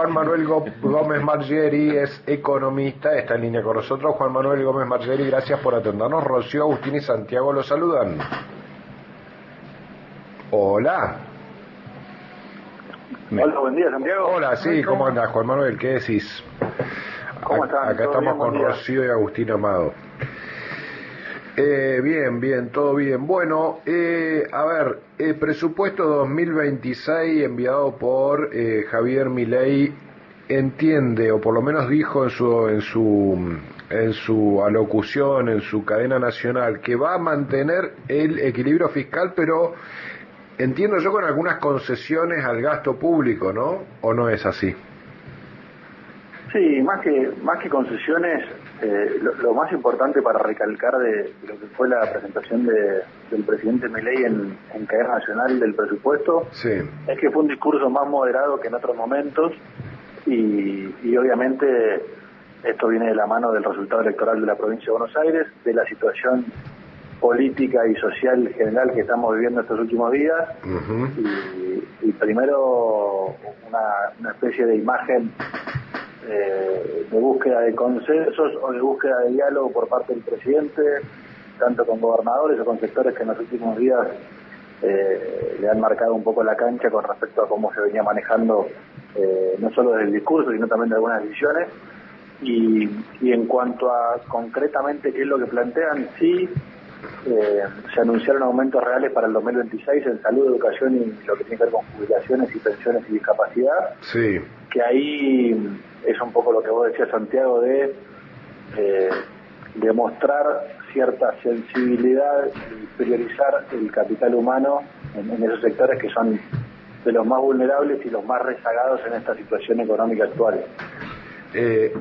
Juan Manuel Gómez Margeri es economista, está en línea con nosotros. Juan Manuel Gómez Margeri, gracias por atendernos. Rocío, Agustín y Santiago los saludan. Hola. Hola, buen día, Santiago. Hola, sí, ¿cómo andás, Juan Manuel? ¿Qué decís? ¿Cómo están? Acá estamos con Rocío y Agustín Amado. Bien, todo bien. Bueno, a ver, presupuesto 2026 enviado por Javier Milei entiende, o por lo menos dijo en su alocución, en su cadena nacional, que va a mantener el equilibrio fiscal, pero entiendo yo con algunas concesiones al gasto público, ¿no? ¿O no es así? Sí, más que concesiones, lo más importante para recalcar de lo que fue la presentación del presidente Milei en cadena nacional del presupuesto, sí, es que fue un discurso más moderado que en otros momentos y obviamente esto viene de la mano del resultado electoral de la provincia de Buenos Aires, de la situación política y social general que estamos viviendo estos últimos días. uh-huh. y primero una especie de imagen de búsqueda de consensos o de búsqueda de diálogo por parte del presidente, tanto con gobernadores o con sectores que en los últimos días le han marcado un poco la cancha con respecto a cómo se venía manejando no solo del discurso sino también de algunas decisiones. Y en cuanto a concretamente qué es lo que plantean, sí, se anunciaron aumentos reales para el 2026 en salud, educación y lo que tiene que ver con jubilaciones y pensiones y discapacidad. Sí. Que ahí es un poco lo que vos decías, Santiago, de demostrar cierta sensibilidad y priorizar el capital humano en esos sectores que son de los más vulnerables y los más rezagados en esta situación económica actual.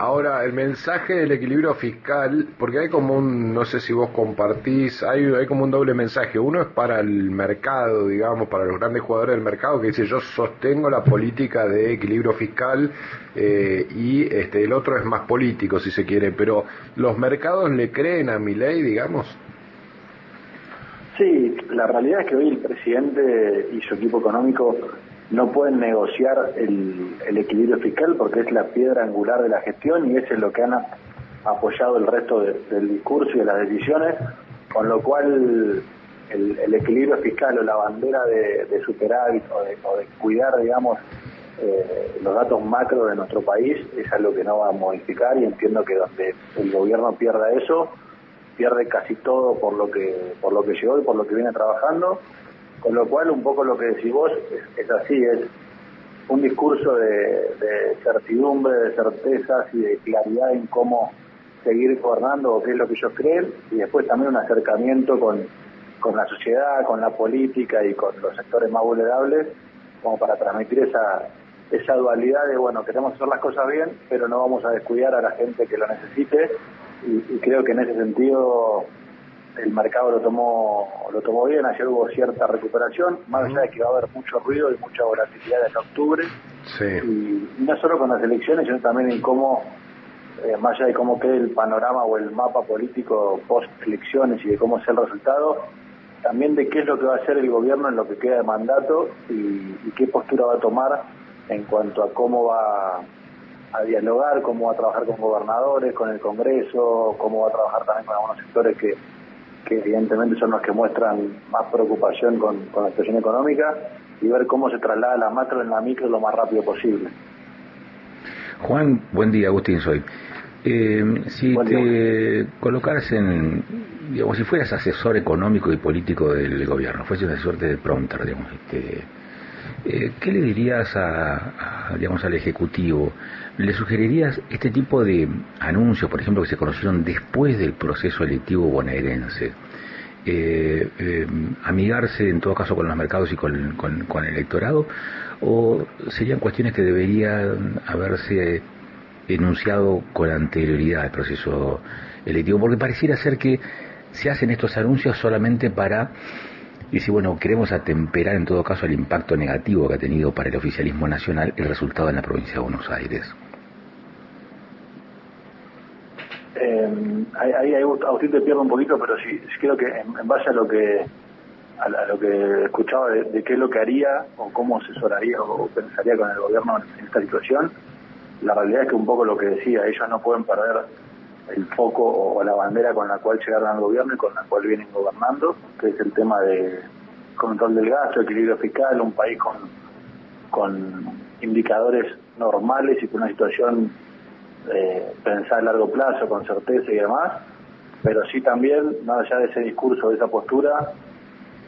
Ahora, el mensaje del equilibrio fiscal, porque hay como no sé si vos compartís, hay como un doble mensaje. Uno es para el mercado, digamos, para los grandes jugadores del mercado, que dice yo sostengo la política de equilibrio fiscal, y el otro es más político, si se quiere, pero ¿los mercados le creen a Milei, digamos? Sí, la realidad es que hoy el presidente y su equipo económico no pueden negociar el equilibrio fiscal porque es la piedra angular de la gestión y eso es lo que han apoyado el resto del discurso y de las decisiones, con lo cual el equilibrio fiscal o la bandera de superávit o de cuidar, digamos, los datos macro de nuestro país es algo que no va a modificar, y entiendo que donde el gobierno pierda eso, pierde casi todo por lo que llegó y por lo que viene trabajando. Con lo cual, un poco lo que decís vos es así, es un discurso de certidumbre, de certezas y de claridad en cómo seguir gobernando o qué es lo que ellos creen, y después también un acercamiento con la sociedad, con la política y con los sectores más vulnerables, como para transmitir esa dualidad de, bueno, queremos hacer las cosas bien, pero no vamos a descuidar a la gente que lo necesite, y creo que en ese sentido el mercado lo tomó bien. Ayer hubo cierta recuperación, más allá de que va a haber mucho ruido y mucha volatilidad en octubre, sí. Y no solo con las elecciones, sino también en cómo, más allá de cómo quede el panorama o el mapa político post elecciones y de cómo sea el resultado, también de qué es lo que va a hacer el gobierno en lo que queda de mandato y qué postura va a tomar en cuanto a cómo va a dialogar, cómo va a trabajar con gobernadores, con el Congreso, cómo va a trabajar también con algunos sectores que evidentemente son los que muestran más preocupación con la situación económica, y ver cómo se traslada la macro en la micro lo más rápido posible. Juan, buen día, Agustín soy. Si buen te día. colocaras digamos, si fueras asesor económico y político del gobierno, fuese una suerte de prompter, digamos, ¿qué le dirías digamos, al Ejecutivo? ¿Le sugerirías este tipo de anuncios, por ejemplo, que se conocieron después del proceso electivo bonaerense? ¿Amigarse en todo caso con los mercados y con el electorado? ¿O serían cuestiones que deberían haberse enunciado con anterioridad al proceso electivo? Porque pareciera ser que se hacen estos anuncios solamente para decir, bueno, queremos atemperar en todo caso el impacto negativo que ha tenido para el oficialismo nacional el resultado en la provincia de Buenos Aires. Ahí Agustín te pierdo un poquito, pero sí creo que en base a lo que escuchaba de qué es lo que haría o cómo asesoraría o pensaría con el gobierno en esta situación, la realidad es que un poco lo que decía, ellos no pueden perder el foco o la bandera con la cual llegaron al gobierno y con la cual vienen gobernando, que es el tema de control del gasto, equilibrio fiscal, un país con indicadores normales y con una situación pensada a largo plazo, con certeza y demás, pero sí también, más allá de ese discurso, de esa postura,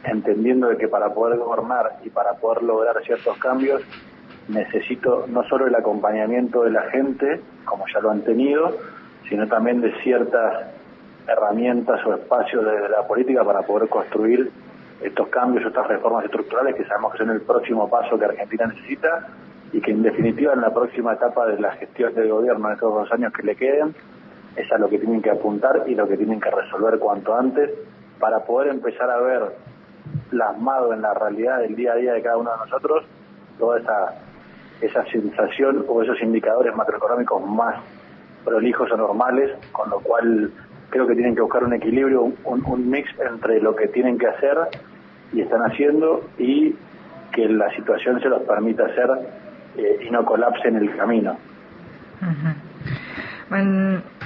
entendiendo de que para poder gobernar y para poder lograr ciertos cambios, necesito no solo el acompañamiento de la gente, como ya lo han tenido, sino también de ciertas herramientas o espacios de la política para poder construir estos cambios, estas reformas estructurales que sabemos que son el próximo paso que Argentina necesita y que en definitiva en la próxima etapa de la gestión del gobierno de estos 2 años que le queden es a lo que tienen que apuntar y lo que tienen que resolver cuanto antes para poder empezar a ver plasmado en la realidad del día a día de cada uno de nosotros toda esa sensación o esos indicadores macroeconómicos más prolijos o normales, con lo cual creo que tienen que buscar un equilibrio, un mix entre lo que tienen que hacer y están haciendo y que la situación se los permita hacer y no colapse en el camino.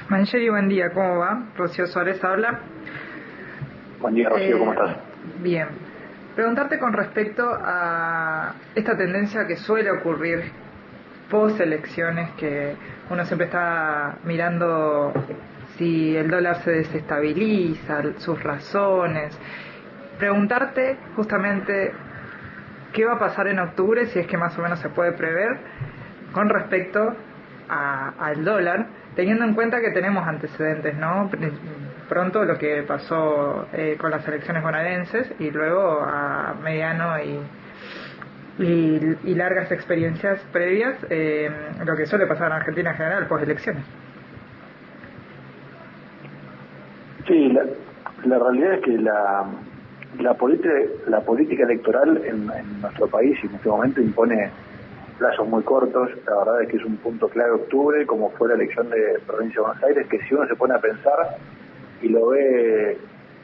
Mangieri, buen día, ¿cómo va? Rocío Suárez habla. Buen día, Rocío, ¿cómo estás? Bien. Preguntarte con respecto a esta tendencia que suele ocurrir post elecciones, que uno siempre está mirando si el dólar se desestabiliza, sus razones. Preguntarte justamente qué va a pasar en octubre, si es que más o menos se puede prever, con respecto al dólar, teniendo en cuenta que tenemos antecedentes, ¿no? Pronto lo que pasó con las elecciones bonaerenses y luego a mediano y largas experiencias previas, lo que suele pasar en Argentina en general post elecciones. Sí, la realidad es que la política electoral en nuestro país y en este momento impone plazos muy cortos. La verdad es que es un punto clave octubre, como fue la elección de Provincia de Buenos Aires, que si uno se pone a pensar y lo ve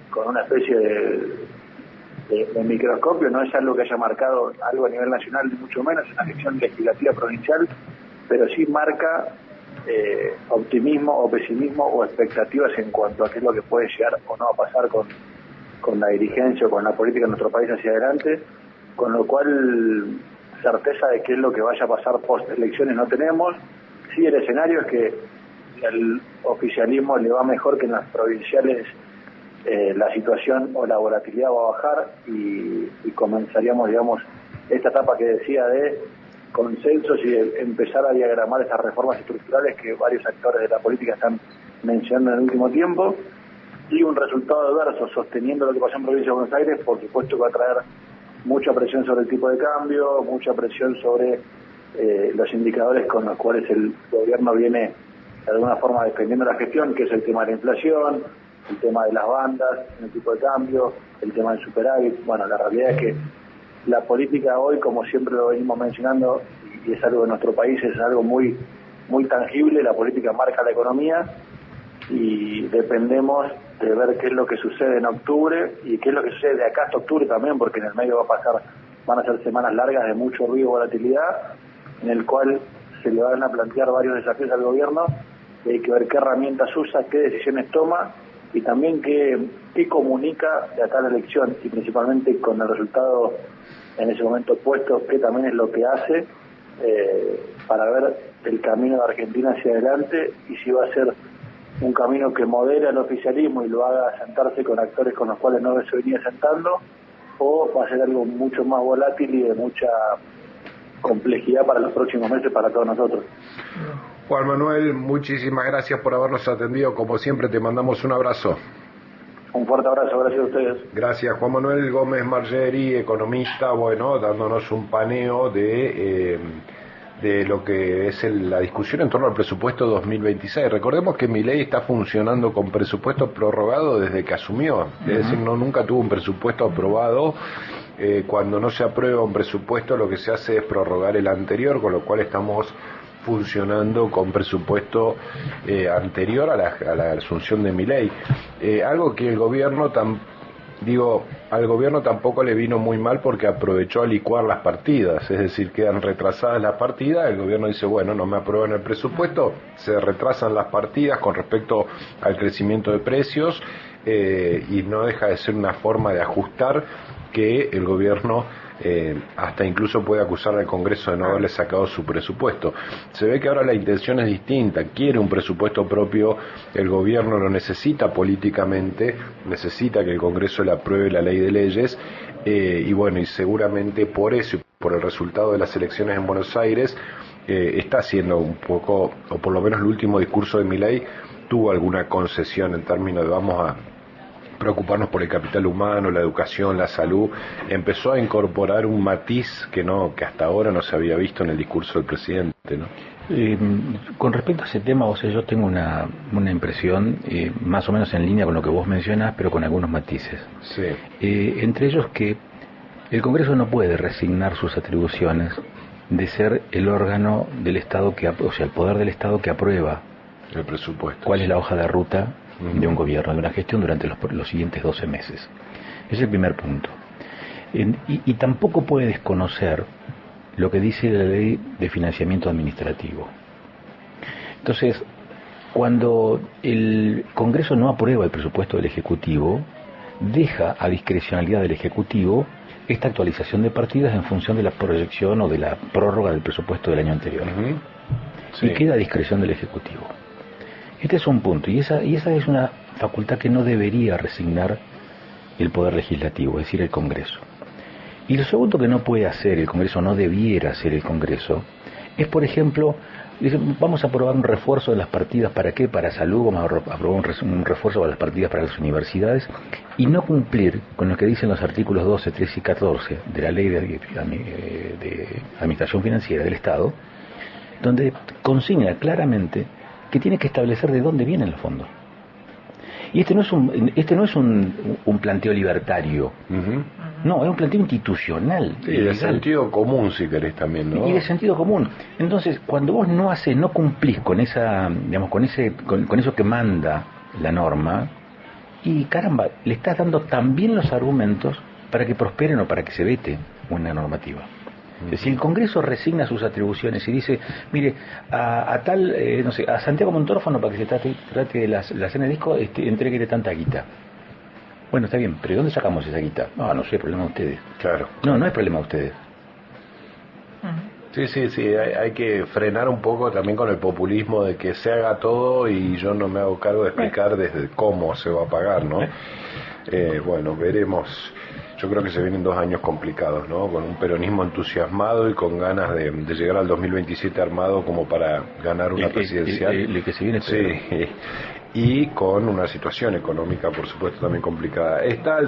con una especie de microscopio, no es algo que haya marcado algo a nivel nacional, ni mucho menos, es una elección legislativa provincial, pero sí marca optimismo o pesimismo o expectativas en cuanto a qué es lo que puede llegar o no a pasar con la dirigencia o con la política de nuestro país hacia adelante, con lo cual certeza de qué es lo que vaya a pasar post elecciones no tenemos. Sí, el escenario es que el oficialismo le va mejor que en las provinciales, la situación o la volatilidad va a bajar y comenzaríamos, digamos, esta etapa que decía de consensos y de empezar a diagramar estas reformas estructurales que varios actores de la política están mencionando en el último tiempo, y un resultado adverso sosteniendo lo que pasó en Provincia de Buenos Aires, por supuesto que va a traer mucha presión sobre el tipo de cambio, mucha presión sobre los indicadores con los cuales el gobierno viene de alguna forma defendiendo la gestión, que es el tema de la inflación, el tema de las bandas en el tipo de cambio, el tema del superávit. Bueno, la realidad es que la política hoy, como siempre lo venimos mencionando, y es algo de nuestro país, es algo muy, muy tangible. La política marca la economía y dependemos de ver qué es lo que sucede en octubre y qué es lo que sucede de acá hasta octubre también, porque en el medio van a ser semanas largas de mucho ruido y volatilidad, en el cual se le van a plantear varios desafíos al gobierno, y hay que ver qué herramientas usa, qué decisiones toma y también qué comunica de acá a la elección, y principalmente con el resultado en ese momento puesto, que también es lo que hace para ver el camino de Argentina hacia adelante y si va a ser un camino que modere al oficialismo y lo haga sentarse con actores con los cuales no se venía sentando, o va a ser algo mucho más volátil y de mucha complejidad para los próximos meses para todos nosotros. Juan Manuel, muchísimas gracias por habernos atendido. Como siempre, te mandamos un abrazo. Un fuerte abrazo, gracias a ustedes. Gracias, Juan Manuel Gómez Margeri, economista, bueno, dándonos un paneo de lo que es la discusión en torno al presupuesto 2026. Recordemos que Milei está funcionando con presupuesto prorrogado desde que asumió, es decir, nunca tuvo un presupuesto aprobado. Cuando no se aprueba un presupuesto, lo que se hace es prorrogar el anterior, con lo cual estamos funcionando con presupuesto anterior a la asunción de Milei. Algo que el gobierno digo, al gobierno tampoco le vino muy mal porque aprovechó a licuar las partidas, es decir, quedan retrasadas las partidas, el gobierno dice, bueno, no me aprueban el presupuesto, se retrasan las partidas con respecto al crecimiento de precios, y no deja de ser una forma de ajustar que el gobierno hasta incluso puede acusar al Congreso de no haberle sacado su presupuesto. Se ve que ahora la intención es distinta, quiere un presupuesto propio, el gobierno lo necesita políticamente, necesita que el Congreso le apruebe la ley de leyes, y bueno, y seguramente por eso y por el resultado de las elecciones en Buenos Aires, está haciendo un poco, o por lo menos el último discurso de Milei tuvo alguna concesión en términos de vamos a preocuparnos por el capital humano, la educación, la salud, empezó a incorporar un matiz que hasta ahora no se había visto en el discurso del presidente, ¿no? Con respecto a ese tema, o sea, yo tengo una impresión más o menos en línea con lo que vos mencionás, pero con algunos matices. Sí. Entre ellos que el Congreso no puede resignar sus atribuciones de ser el órgano del Estado o sea, el poder del Estado que aprueba el presupuesto. ¿Cuál es la hoja de ruta de un gobierno, de una gestión durante los siguientes 12 meses? Es el primer punto. Y tampoco puede desconocer lo que dice la ley de financiamiento administrativo. Entonces, cuando el Congreso no aprueba el presupuesto del Ejecutivo, deja a discrecionalidad del Ejecutivo esta actualización de partidas en función de la proyección o de la prórroga del presupuesto del año anterior. Sí. Y queda a discreción del Ejecutivo. Este es un punto, y esa es una facultad que no debería resignar el Poder Legislativo, es decir, el Congreso. Y lo segundo que no puede hacer el Congreso, no debiera hacer el Congreso, es, por ejemplo, vamos a aprobar un refuerzo de las partidas, ¿para qué? Para salud, vamos a aprobar un refuerzo de las partidas para las universidades, y no cumplir con lo que dicen los artículos 12, 13 y 14 de la Ley de Administración Financiera del Estado, donde consigna claramente que tiene que establecer de dónde vienen los fondos. Y este no es un planteo libertario, no, es un planteo institucional. Sí, de sentido común, si querés también, ¿no? Y de sentido común. Entonces, cuando vos no cumplís con esa, digamos, con eso que manda la norma, y caramba, le estás dando también los argumentos para que prosperen o para que se vete una normativa. Si el Congreso resigna sus atribuciones y dice, mire, a tal, no sé, a Santiago Montorfano para que se trate de la cena de disco, entréguele tanta guita. Bueno, está bien, pero ¿de dónde sacamos esa guita? No sé, problema de ustedes. Claro. No es problema de ustedes. Sí, hay que frenar un poco también con el populismo de que se haga todo y yo no me hago cargo de explicar desde cómo se va a pagar, ¿no? Bueno, veremos. Yo creo que se vienen 2 años complicados, ¿no? Con un peronismo entusiasmado y con ganas de llegar al 2027 armado como para ganar una presidencial. El que se viene. Sí, y con una situación económica, por supuesto, también complicada. Está el